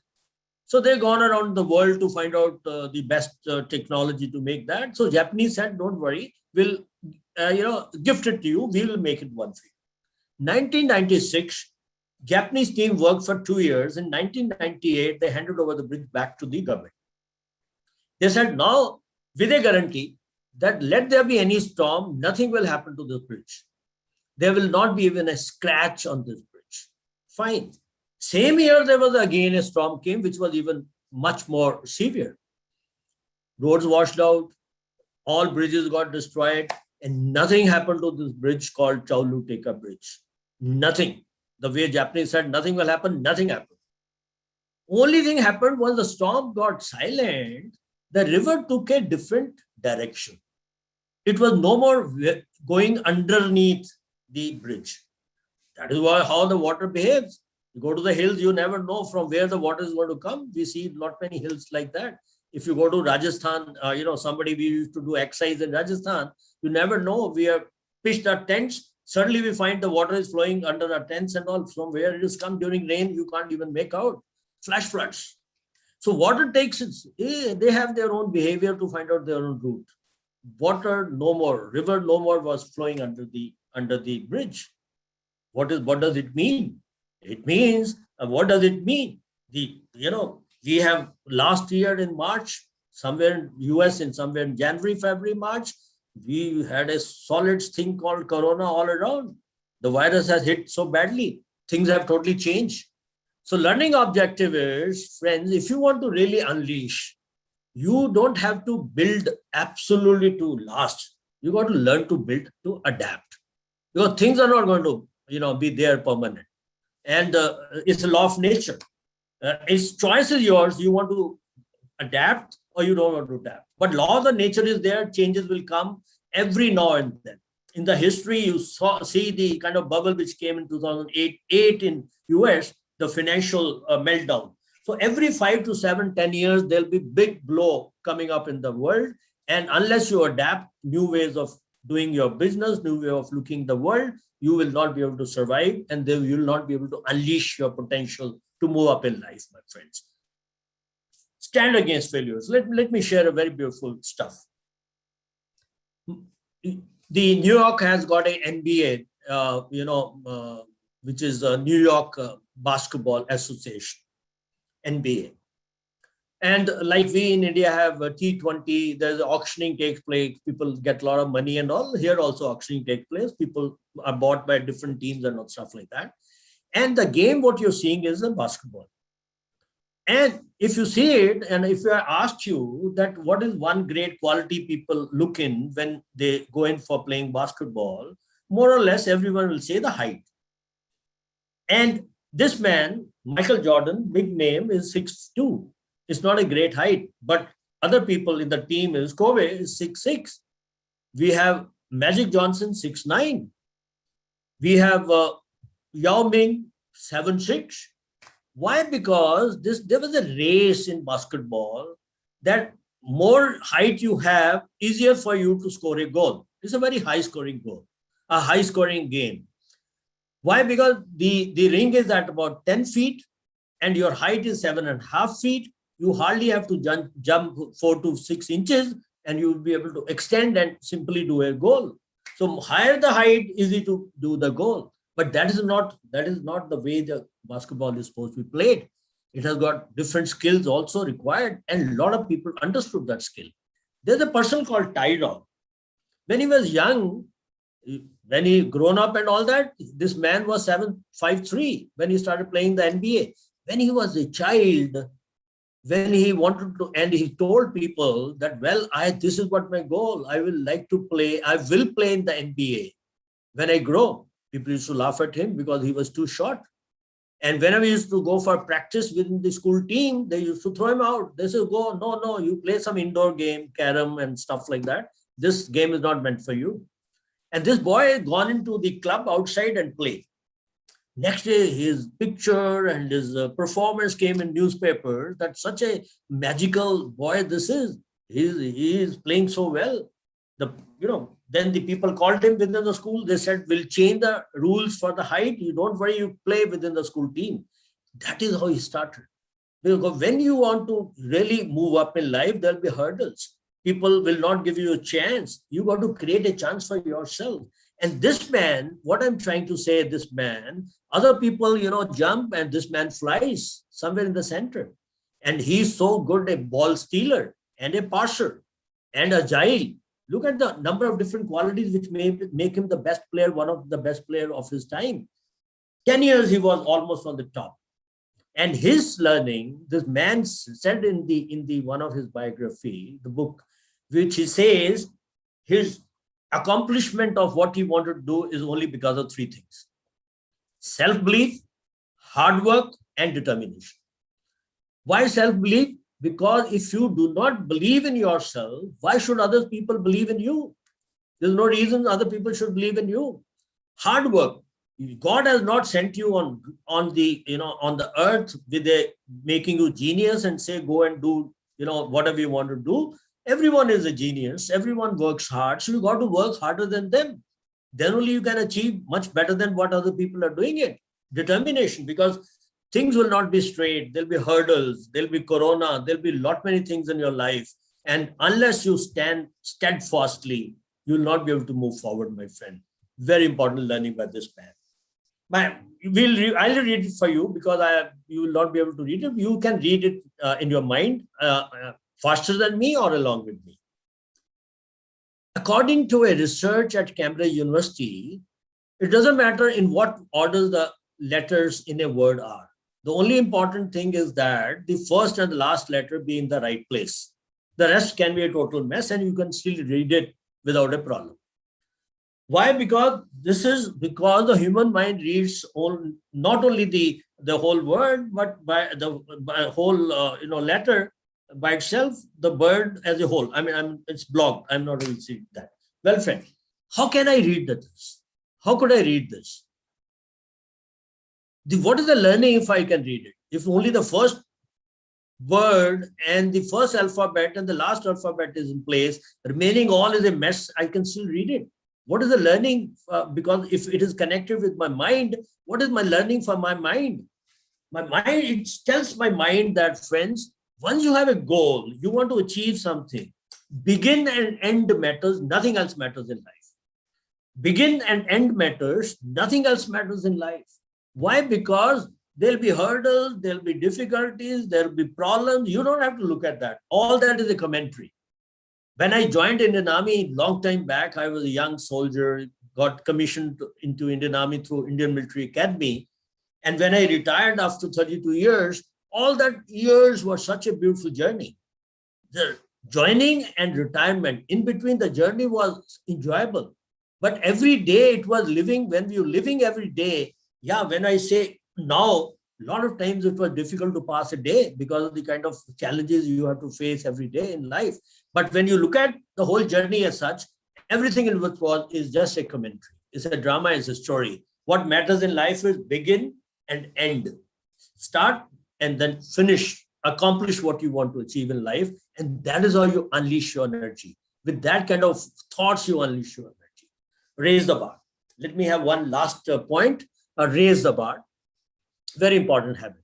So they've gone around the world to find out the best technology to make that. So Japanese said, don't worry, we'll gift it to you. We will make it one for you. 1996, Japanese team worked for 2 years. In 1998, they handed over the bridge back to the government. They said, now with a guarantee that let there be any storm, nothing will happen to this bridge. There will not be even a scratch on this bridge. Fine. Same year, there was again a storm came, which was even much more severe. Roads washed out, all bridges got destroyed, and nothing happened to this bridge called Choluteca Bridge. Nothing. The way Japanese said, nothing will happen, nothing happened. Only thing happened was the storm got silent, the river took a different direction. It was no more going underneath the bridge. That is how the water behaves. You go to the hills, you never know from where the water is going to come. We see not many hills like that. If you go to Rajasthan, we used to do exercise in Rajasthan, you never know. We have pitched our tents. Suddenly we find the water is flowing under our tents and all. From where it has come during rain, you can't even make out. Flash floods. So water takes they have their own behavior to find out their own route. Water no more, river no more was flowing under the bridge. What does it mean? It means, what does it mean? We have last year in March, somewhere in US, and somewhere in January, February, March, we had a solid thing called Corona all around. The virus has hit so badly. Things have totally changed. So learning objective is, friends, if you want to really unleash, you don't have to build absolutely to last. You got to learn to build to adapt. Because things are not going to, be there permanent. And it's a law of nature. Its choice is yours. You want to adapt or you don't want to adapt. But law of the nature is there. Changes will come every now and then. In the history, you see the kind of bubble which came in 2008 in US, the financial meltdown. So every 5 to 7, 10 years, there'll be big blow coming up in the world. And unless you adapt new ways of doing your business, new way of looking the world, you will not be able to survive, and then you will not be able to unleash your potential to move up in life, my friends. Stand against failures. Let me share a very beautiful stuff. The New York has got a NBA, which is the New York Basketball Association, NBA. And like we in India have a T20, there's auctioning takes place, people get a lot of money and all. Here also auctioning takes place. People are bought by different teams and stuff like that. And the game, what you're seeing is the basketball. And if you see it, and if I asked you that what is one great quality people look in when they go in for playing basketball, more or less everyone will say the height. And this man, Michael Jordan, big name, is 6'2". It's not a great height, but other people in the team is Kobe is 6'6". We have Magic Johnson 6'9". We have Yao Ming 7'6". Why? Because there was a race in basketball that more height you have, easier for you to score a goal. It's a very high scoring goal, a high scoring game. Why? Because the ring is at about 10 feet and your height is 7.5 feet. You hardly have to jump 4 to 6 inches and you will be able to extend and simply do a goal. So higher the height, easy to do the goal. But that is not the way the basketball is supposed to be played. It has got different skills also required, and a lot of people understood that skill. There's a person called Tyrone. When he was young, when he grown up and all that, this man was 7'5" when he started playing the NBA. When he was a child, when he wanted to, and he told people that, well, this is what my goal. I will play in the NBA when I grow. People used to laugh at him because he was too short. And whenever he used to go for practice within the school team, they used to throw him out. They said, no, you play some indoor game, carom and stuff like that. This game is not meant for you. And this boy had gone into the club outside and played. Next day, his picture and his performance came in newspapers. That such a magical boy this is. He is playing so well. Then the people called him within the school. They said, we'll change the rules for the height. You don't worry, you play within the school team. That is how he started. Because when you want to really move up in life, there'll be hurdles. People will not give you a chance. You got to create a chance for yourself. And this man, what I'm trying to say, this man, other people, jump and this man flies somewhere in the center. And he's so good a ball stealer and a passer and agile. Look at the number of different qualities which make him the best player, one of the best players of his time. 10 years, he was almost on the top. And his learning, this man said in the one of his biography, the book, which he says his accomplishment of what he wanted to do is only because of 3 things: self-belief, hard work, and determination. Why self-belief? Because if you do not believe in yourself, why should other people believe in you? There's no reason other people should believe in you. Hard work. God has not sent you on the earth with making you genius and say, go and do, whatever you want to do. Everyone is a genius. Everyone works hard. So you got to work harder than them. Then only you can achieve much better than what other people are doing it. Determination, because things will not be straight. There'll be hurdles. There'll be corona. There'll be many things in your life. And unless you stand steadfastly, you will not be able to move forward, my friend. Very important learning by this man. I'll read it for you because you will not be able to read it. You can read it in your mind faster than me or along with me. According to a research at Cambridge University, it doesn't matter in what order the letters in a word are. The only important thing is that the first and the last letter be in the right place. The rest can be a total mess and you can still read it without a problem. Why? Because the human mind reads not only the whole word, but by the whole letter by itself, the word as a whole. It's blocked. I'm not able to see that. Well, friend, how can I read this? How could I read this? What is the learning if I can read it? If only the first word and the first alphabet and the last alphabet is in place, remaining all is a mess, I can still read it. What is the learning? Because if it is connected with my mind, what is my learning for my mind? My mind, it tells my mind that, friends, once you have a goal, you want to achieve something, begin and end matters, nothing else matters in life. Begin and end matters, nothing else matters in life. Why? Because there'll be hurdles, there'll be difficulties, there'll be problems. You don't have to look at that. All that is a commentary. When I joined Indian Army long time back, I was a young soldier, got commissioned into Indian Army through Indian Military Academy. And when I retired after 32 years, all that years was such a beautiful journey. The joining and retirement, in between the journey was enjoyable. But every day it was living, when we were living every day, when I say now, a lot of times it was difficult to pass a day because of the kind of challenges you have to face every day in life. But when you look at the whole journey as such, everything in which is just a commentary. It's a drama, it's a story. What matters in life is begin and end. Start and then finish accomplish what you want to achieve in life. And that is how you unleash your energy. With that kind of thoughts, you unleash your energy. Raise the bar. Let me have one last point. Raise the bar. Very important habit.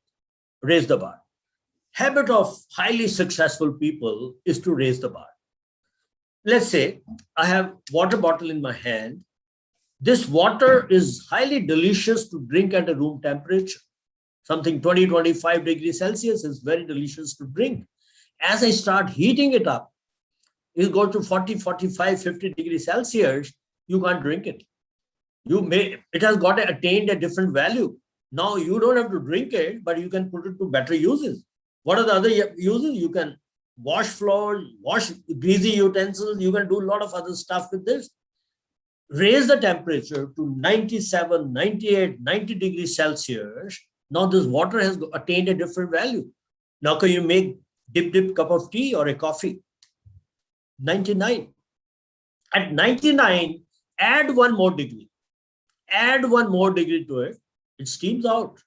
Raise the bar. Habit of highly successful people is to raise the bar. Let's say I have water bottle in my hand. This water is highly delicious to drink at a room temperature. Something 20, 25 degrees Celsius is very delicious to drink. As I start heating it up, it goes to 40, 45, 50 degrees Celsius, you can't drink it. It has got attained a different value. Now you don't have to drink it, but you can put it to better uses. What are the other uses? You can wash floors, wash greasy utensils. You can do a lot of other stuff with this. Raise the temperature to 97, 98, 90 degrees Celsius. Now this water has attained a different value. Now can you make dip cup of tea or a coffee? 99. At 99, add one more degree. Add one more degree to it. It steams out.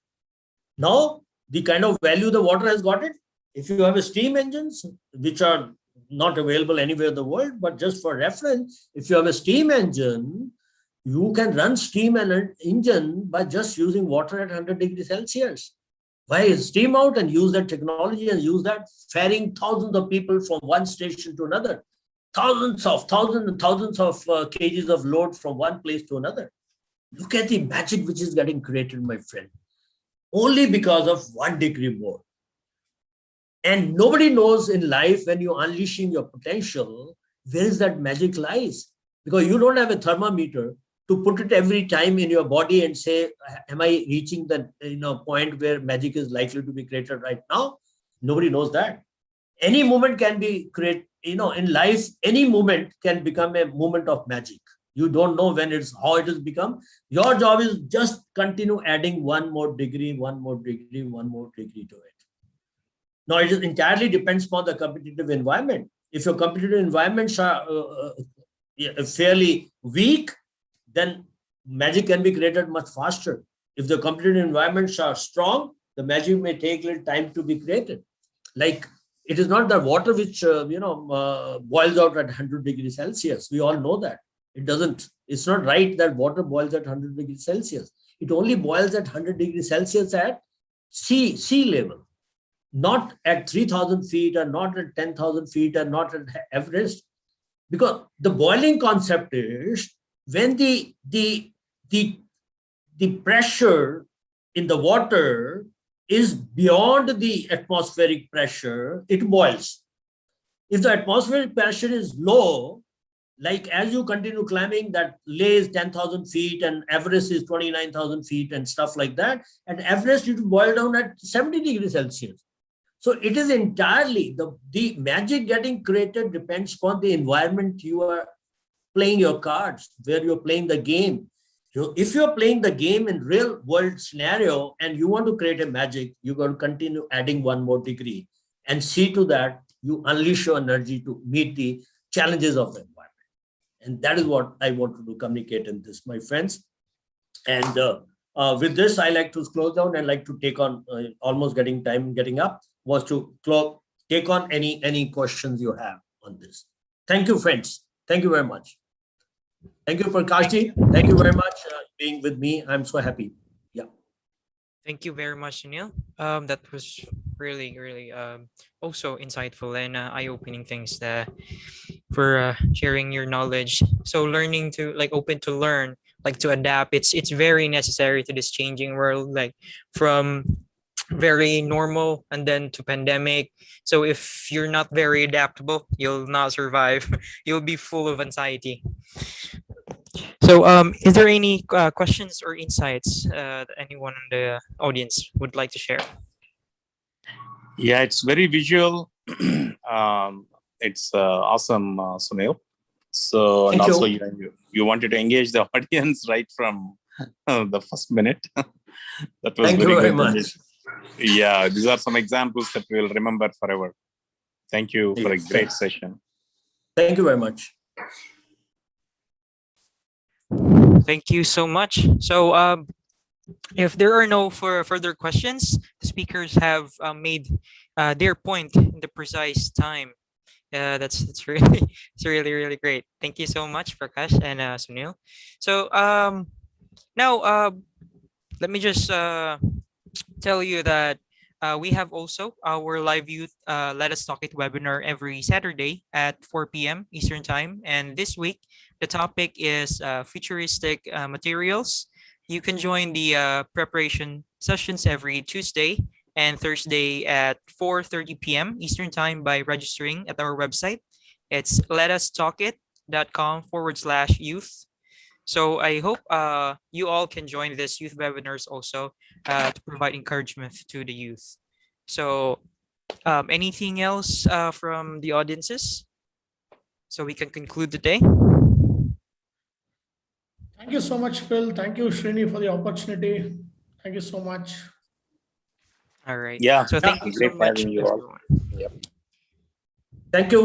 Now, the kind of value the water has got it, if you have a steam engines, which are not available anywhere in the world, but just for reference, if you have a steam engine, you can run steam engine by just using water at 100 degrees Celsius. Why steam out and use that technology and use that, ferrying thousands of people from one station to another, thousands of kgs of load from one place to another. Look at the magic which is getting created, my friend, only because of 1 degree more. And nobody knows in life when you're unleashing your potential, where is that magic lies? Because you don't have a thermometer to put it every time in your body and say, am I reaching the point where magic is likely to be created right now? Nobody knows that. Any moment can be created, in life, any moment can become a moment of magic. You don't know how it has become. Your job is just continue adding one more degree to it. Now, it entirely depends upon the competitive environment. If your competitive environments are fairly weak, then magic can be created much faster. If the competitive environments are strong, the magic may take a little time to be created. Like, it is not the water which boils out at 100 degrees Celsius. We all know that. It's not right that water boils at 100 degrees Celsius. It only boils at 100 degrees Celsius at sea level, not at 3,000 feet and not at 10,000 feet and not at Everest. Because the boiling concept is when the pressure in the water is beyond the atmospheric pressure, it boils. If the atmospheric pressure is low, like as you continue climbing, that Leh is 10,000 feet and Everest is 29,000 feet and stuff like that. And Everest, it will boil down at 70 degrees Celsius. So it is entirely, the magic getting created depends upon the environment you are playing your cards, where you're playing the game. If you're playing the game in real world scenario and you want to create a magic, you're going to continue adding one more degree and see to that you unleash your energy to meet the challenges of the environment. And that is what I want to communicate in this, my friends. And with this, I like to close down and like to take on, almost getting up, was to take on any questions you have on this. Thank you, friends. Thank you very much. Thank you, Prakashji. Thank you very much being with me. I'm so happy. Yeah.
Thank you very much, Sunil. That was really, really also insightful and eye-opening things for sharing your knowledge. So learning to open to learn, to adapt. It's very necessary to this changing world, from very normal and then to pandemic. So if you're not very adaptable, you'll not survive. You'll be full of anxiety. So is there any questions or insights that anyone in the audience would like to share?
Yeah, it's very visual. It's awesome, Sunil. So, and also you wanted to engage the audience right from the first minute. That was
Thank
very
you very
good.
much.
Yeah, these are some examples that we'll remember forever. Thank you for a great session.
Thank you very much.
Thank you so much. So If there are no further questions, the speakers have made their point in the precise time. That's really it's really great. Thank you so much, Prakash and Sunil. So now let me just tell you that we have also our live youth Let Us Talk It webinar every Saturday at 4 p.m. Eastern Time. And this week, the topic is futuristic materials. You can join the preparation sessions every Tuesday and Thursday at 4:30 p.m. Eastern Time by registering at our website. It's letustalkit.com/youth. So I hope you all can join this youth webinars also to provide encouragement to the youth. So anything else from the audiences? So we can conclude the day.
Thank you so much, Phil. Thank you, Srini, for the opportunity. Thank you so much.
All right.
Yeah.
So thank you so
Great
much,
having you all.
everyone.
Yep.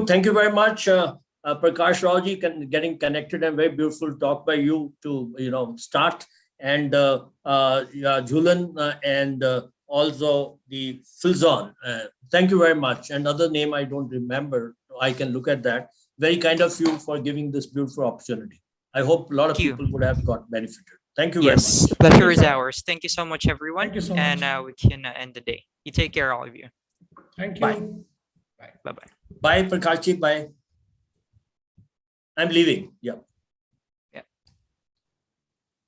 Thank you very much, Prakash Rao ji, getting connected, and very beautiful talk by you to start, and Julan and also the Filzon. Thank you very much. Another name I don't remember. I can look at that. Very kind of you for giving this beautiful opportunity. I hope a lot of
Thank you.
people would have got benefited. Thank you very much.
Yes, pleasure is
sir.
ours. Thank you so much, everyone.
Thank you so
And
much.
we can end the day. You take care, all of you.
Thank you.
Bye.
Bye-bye.
Bye, Prakash ji. Bye. I'm leaving. Yeah.